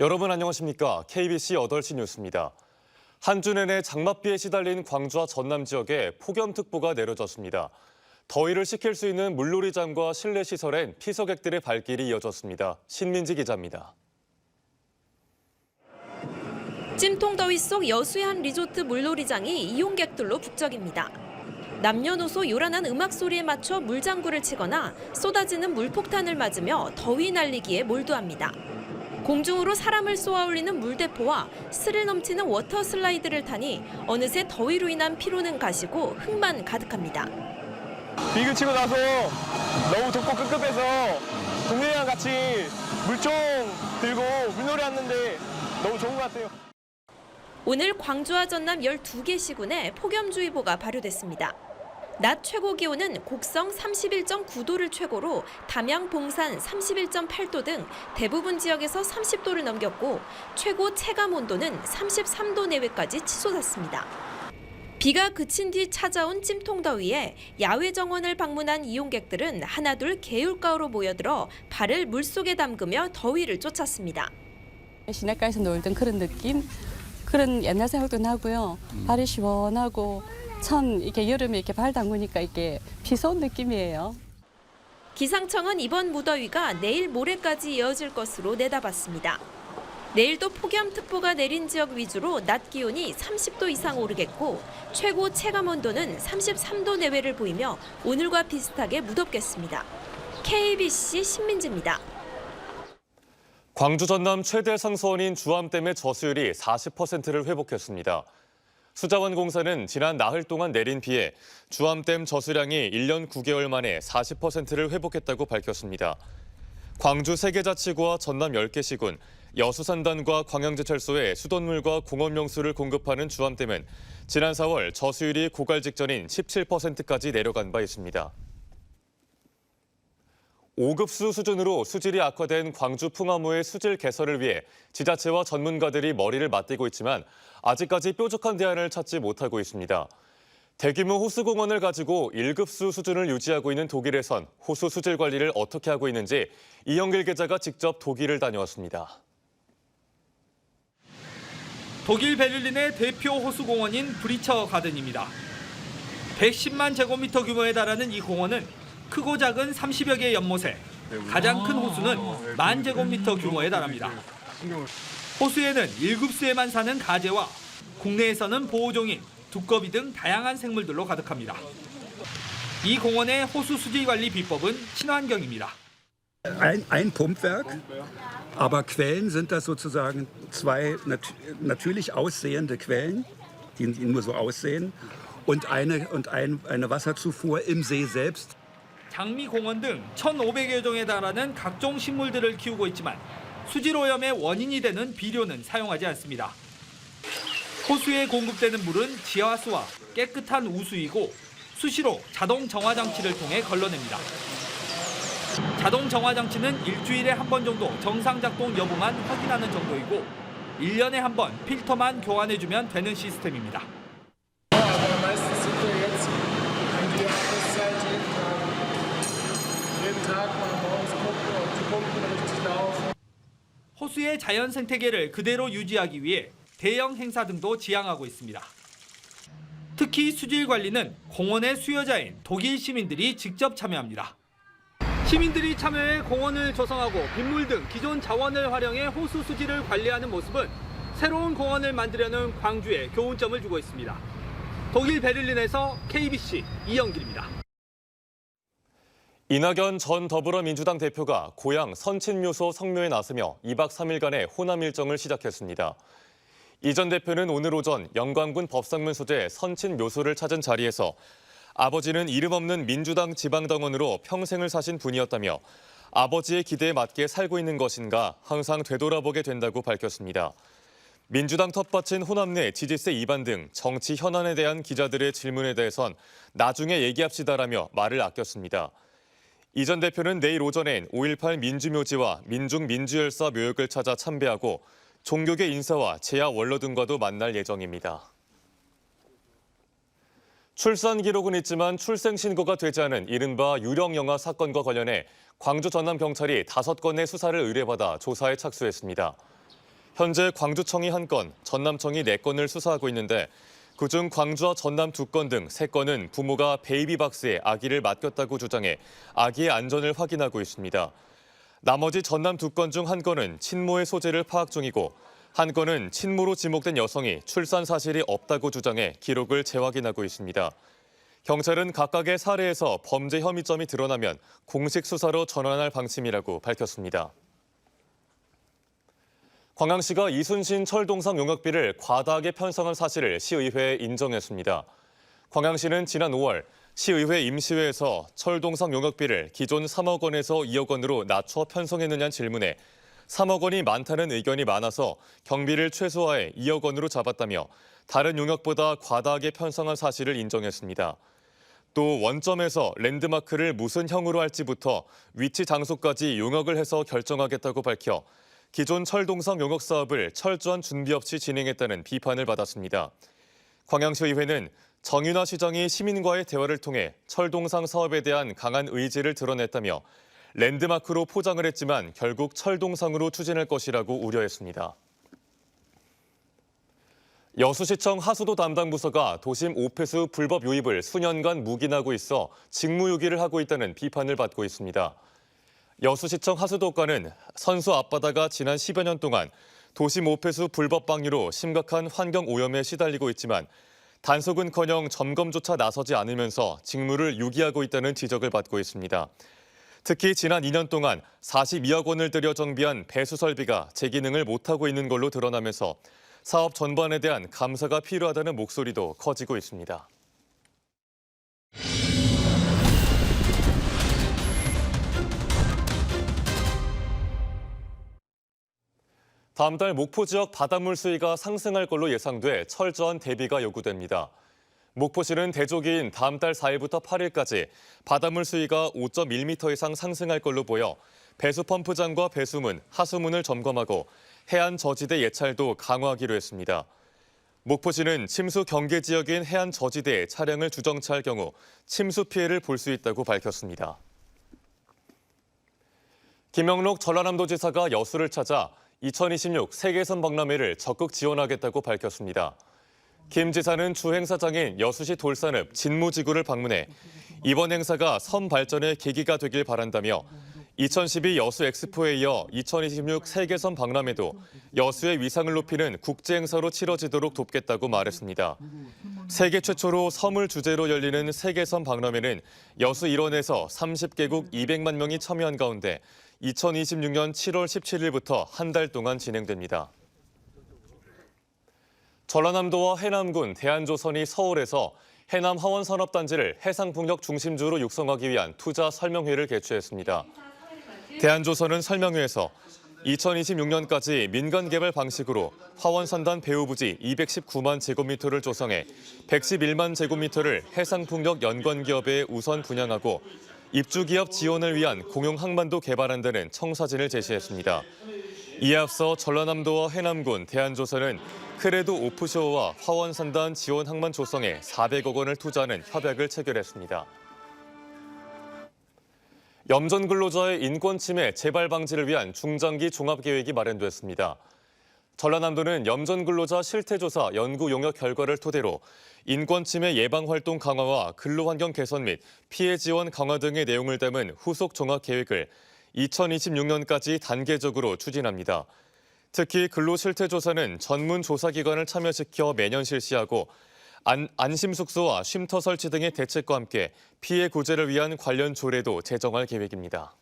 여러분 안녕하십니까? KBC 8시 뉴스입니다. 한 주 내내 장맛비에 시달린 광주와 전남 지역에 폭염특보가 내려졌습니다. 더위를 식힐 수 있는 물놀이장과 실내 시설엔 피서객들의 발길이 이어졌습니다. 신민지 기자입니다. 찜통더위 속 여수의 한 리조트 물놀이장이 이용객들로 북적입니다. 남녀노소 요란한 음악 소리에 맞춰 물장구를 치거나 쏟아지는 물폭탄을 맞으며 더위 날리기에 몰두합니다. 공중으로 사람을 쏘아올리는 물대포와 스릴 넘치는 워터 슬라이드를 타니 어느새 더위로 인한 피로는 가시고 흥만 가득합니다. 비 그치고 나서 너무 덥고 꿉꿉해서 동네랑 같이 물총 들고 물놀이 왔는데 너무 좋은 것 같아요. 오늘 광주와 전남 12개 시군에 폭염주의보가 발효됐습니다. 낮 최고 기온은 곡성 31.9도를 최고로 담양 봉산 31.8도 등 대부분 지역에서 30도를 넘겼고 최고 체감 온도는 33도 내외까지 치솟았습니다. 비가 그친 뒤 찾아온 찜통더위에 야외 정원을 방문한 이용객들은 하나둘 개울가로 모여들어 발을 물속에 담그며 더위를 쫓았습니다. 시냇가에서 놀던 그런 느낌, 그런 옛날 생각도 나고요. 발이 시원하고 이렇게 여름에 이렇게 발 담그니까 이게 비 쏜 느낌이에요. 기상청은 이번 무더위가 내일 모레까지 이어질 것으로 내다봤습니다. 내일도 폭염특보가 내린 지역 위주로 낮 기온이 30도 이상 오르겠고 최고 체감 온도는 33도 내외를 보이며 오늘과 비슷하게 무덥겠습니다. KBC 신민지입니다. 광주 전남 최대 상수원인 주암댐의 저수율이 40%를 회복했습니다. 수자원공사는 지난 나흘 동안 내린 비에 주암댐 저수량이 1년 9개월 만에 40%를 회복했다고 밝혔습니다. 광주 3개 자치구와 전남 10개 시군, 여수산단과 광양제철소에 수돗물과 공업용수를 공급하는 주암댐은 지난 4월 저수율이 고갈 직전인 17%까지 내려간 바 있습니다. 5급수 수준으로 수질이 악화된 광주 풍암호의 수질 개선을 위해 지자체와 전문가들이 머리를 맞대고 있지만 아직까지 뾰족한 대안을 찾지 못하고 있습니다. 대규모 호수공원을 가지고 1급수 수준을 유지하고 있는 독일에선 호수 수질 관리를 어떻게 하고 있는지 이영길 기자가 직접 독일을 다녀왔습니다. 독일 베를린의 대표 호수공원인 브리처 가든입니다. 110만 제곱미터 규모에 달하는 이 공원은 크고 작은 30여 개의 연못에 가장 큰 호수는 10,000 제곱미터 규모에 달합니다. 호수에는 1급수에만 사는 가재와 국내에서는 보호종인 두꺼비 등 다양한 생물들로 가득합니다. 이 공원의 호수 수질 관리 비법은 친환경입니다. Ein Pumpwerk, aber Quellen sind das sozusagen zwei natürlich aussehende Quellen, die nur so aussehen, und eine Wasserzufuhr im See selbst. 장미공원 등 1,500여 종에 달하는 각종 식물들을 키우고 있지만 수질 오염의 원인이 되는 비료는 사용하지 않습니다. 호수에 공급되는 물은 지하수와 깨끗한 우수이고 수시로 자동 정화 장치를 통해 걸러냅니다. 자동 정화 장치는 일주일에 한 번 정도 정상 작동 여부만 확인하는 정도이고 1년에 한 번 필터만 교환해주면 되는 시스템입니다. 호수의 자연 생태계를 그대로 유지하기 위해 대형 행사 등도 지향하고 있습니다. 특히 수질 관리는 공원의 수요자인 독일 시민들이 직접 참여합니다. 시민들이 참여해 공원을 조성하고 빗물 등 기존 자원을 활용해 호수 수질을 관리하는 모습은 새로운 공원을 만들려는 광주에 교훈점을 주고 있습니다. 독일 베를린에서 KBC 이영길입니다. 이낙연 전 더불어민주당 대표가 고향 선친묘소 성묘에 나서며 2박 3일간의 호남 일정을 시작했습니다. 이 전 대표는 오늘 오전 영광군 법상문 소재 선친묘소를 찾은 자리에서 아버지는 이름 없는 민주당 지방당원으로 평생을 사신 분이었다며 아버지의 기대에 맞게 살고 있는 것인가 항상 되돌아보게 된다고 밝혔습니다. 민주당 텃밭인 호남 내 지지세 이반 등 정치 현안에 대한 기자들의 질문에 대해선 나중에 얘기합시다라며 말을 아꼈습니다. 이 전 대표는 내일 오전엔 5.18 민주묘지와 민중민주열사 묘역을 찾아 참배하고 종교계 인사와 재야 원로 등과도 만날 예정입니다. 출산 기록은 있지만 출생 신고가 되지 않은 이른바 유령 영아 사건과 관련해 광주 전남경찰이 5건의 수사를 의뢰받아 조사에 착수했습니다. 현재 광주청이 1건, 전남청이 4건을 수사하고 있는데 그중 광주와 전남 2건 등 3건은 부모가 베이비박스에 아기를 맡겼다고 주장해 아기의 안전을 확인하고 있습니다. 나머지 전남 2건 중 1건은 친모의 소재를 파악 중이고 1건은 친모로 지목된 여성이 출산 사실이 없다고 주장해 기록을 재확인하고 있습니다. 경찰은 각각의 사례에서 범죄 혐의점이 드러나면 공식 수사로 전환할 방침이라고 밝혔습니다. 광양시가 이순신 철동상 용역비를 과다하게 편성한 사실을 시의회에 인정했습니다. 광양시는 지난 5월 시의회 임시회에서 철동상 용역비를 기존 3억 원에서 2억 원으로 낮춰 편성했느냐는 질문에 3억 원이 많다는 의견이 많아서 경비를 최소화해 2억 원으로 잡았다며 다른 용역보다 과다하게 편성한 사실을 인정했습니다. 또 원점에서 랜드마크를 무슨 형으로 할지부터 위치 장소까지 용역을 해서 결정하겠다고 밝혀 기존 철동상 용역 사업을 철저한 준비 없이 진행했다는 비판을 받았습니다. 광양시의회는 정윤화 시장이 시민과의 대화를 통해 철동상 사업에 대한 강한 의지를 드러냈다며 랜드마크로 포장을 했지만 결국 철동상으로 추진할 것이라고 우려했습니다. 여수시청 하수도 담당 부서가 도심 오폐수 불법 유입을 수년간 묵인하고 있어 직무유기를 하고 있다는 비판을 받고 있습니다. 여수시청 하수도과는 선수 앞바다가 지난 10여 년 동안 도심 오폐수 불법 방류로 심각한 환경 오염에 시달리고 있지만 단속은커녕 점검조차 나서지 않으면서 직무를 유기하고 있다는 지적을 받고 있습니다. 특히 지난 2년 동안 42억 원을 들여 정비한 배수 설비가 제 기능을 못하고 있는 걸로 드러나면서 사업 전반에 대한 감사가 필요하다는 목소리도 커지고 있습니다. 다음 달 목포 지역 바닷물 수위가 상승할 걸로 예상돼 철저한 대비가 요구됩니다. 목포시는 대조기인 다음 달 4일부터 8일까지 바닷물 수위가 5.1m 이상 상승할 걸로 보여 배수펌프장과 배수문, 하수문을 점검하고 해안 저지대 예찰도 강화하기로 했습니다. 목포시는 침수 경계 지역인 해안 저지대에 차량을 주정차할 경우 침수 피해를 볼 수 있다고 밝혔습니다. 김영록 전라남도지사가 여수를 찾아 2026 세계선 박람회를 적극 지원하겠다고 밝혔습니다. 김 지사는 주 행사장인 여수시 돌산읍 진무지구를 방문해 이번 행사가 섬 발전의 계기가 되길 바란다며 2012 여수 엑스포에 이어 2026 세계선 박람회도 여수의 위상을 높이는 국제 행사로 치러지도록 돕겠다고 말했습니다. 세계 최초로 섬을 주제로 열리는 세계선 박람회는 여수 일원에서 30개국 200만 명이 참여한 가운데 2026년 7월 17일부터 한 달 동안 진행됩니다. 전라남도와 해남군, 대한조선이 서울에서 해남 하원산업단지를 해상풍력 중심지로 육성하기 위한 투자 설명회를 개최했습니다. 대한조선은 설명회에서 2026년까지 민간개발 방식으로 화원산단 배후부지 219만 제곱미터를 조성해 111만 제곱미터를 해상풍력 연관기업에 우선 분양하고 입주기업 지원을 위한 공용항만도 개발한다는 청사진을 제시했습니다. 이에 앞서 전라남도와 해남군, 대한조선은 크레도 오프쇼어와 화원산단 지원 항만 조성에 400억 원을 투자하는 협약을 체결했습니다. 염전 근로자의 인권 침해 재발 방지를 위한 중장기 종합계획이 마련됐습니다. 전라남도는 염전 근로자 실태조사 연구 용역 결과를 토대로 인권 침해 예방 활동 강화와 근로환경 개선 및 피해 지원 강화 등의 내용을 담은 후속 종합 계획을 2026년까지 단계적으로 추진합니다. 특히 근로실태조사는 전문 조사기관을 참여시켜 매년 실시하고 안심숙소와 쉼터 설치 등의 대책과 함께 피해 구제를 위한 관련 조례도 제정할 계획입니다.